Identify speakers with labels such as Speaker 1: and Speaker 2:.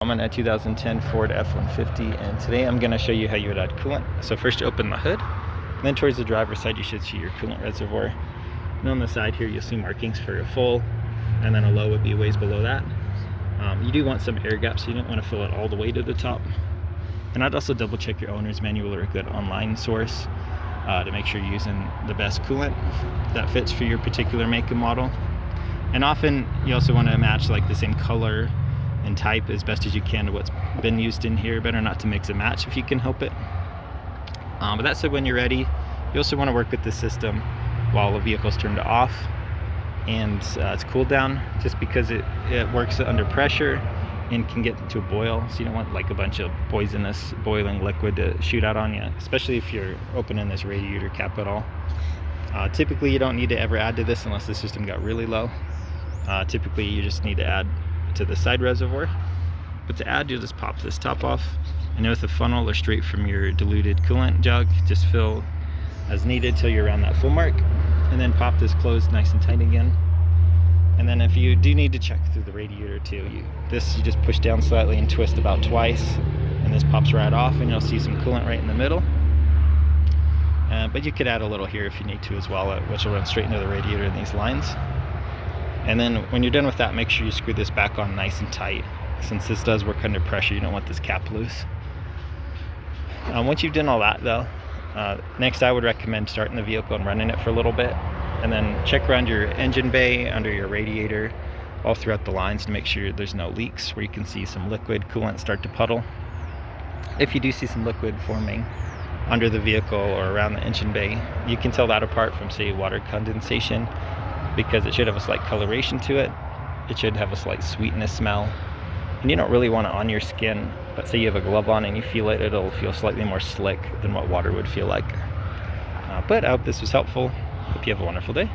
Speaker 1: I'm in a 2010 Ford F-150, and today I'm going to show you how you would add coolant. So first you open the hood, and then towards the driver's side you should see your coolant reservoir. And on the side here you'll see markings for a full, and then a low would be a ways below that. You do want some air gaps, so you don't want to fill it all the way to the top. And I'd also double check your owner's manual or a good online source to make sure you're using the best coolant that fits for your particular make and model. And often you also want to match like the same color and type as best as you can to what's been used in here. Better not to mix and match if you can help it. But that said, when you're ready, you also want to work with the system while the vehicle's turned off and it's cooled down, just because it works under pressure and can get to a boil. So you don't want like a bunch of poisonous boiling liquid to shoot out on you, especially if you're opening this radiator cap at all. Typically you don't need to ever add to this unless the system got really low. Typically you just need to add to the side reservoir, but to add you'll just pop this top off, and with a funnel or straight from your diluted coolant jug, just fill as needed till you're around that full mark, and then pop this closed nice and tight again. And then if you do need to check through the radiator too, you just push down slightly and twist about twice, and this pops right off, and you'll see some coolant right in the middle. But you could add a little here if you need to as well, which will run straight into the radiator in these lines. And then when you're done with that, make sure you screw this back on nice and tight. Since this does work under pressure, you don't want this cap loose. Once you've done all that though, next I would recommend starting the vehicle and running it for a little bit, and then check around your engine bay, under your radiator, all throughout the lines to make sure there's no leaks where you can see some liquid coolant start to puddle. If you do see some liquid forming under the vehicle or around the engine bay, you can tell that apart from, say, water condensation, because it should have a slight coloration to it. It should have a slight sweetness smell, and you don't really want it on your skin. But say you have a glove on and you feel it, it'll feel slightly more slick than what water would feel like. But I hope this was helpful. Hope you have a wonderful day.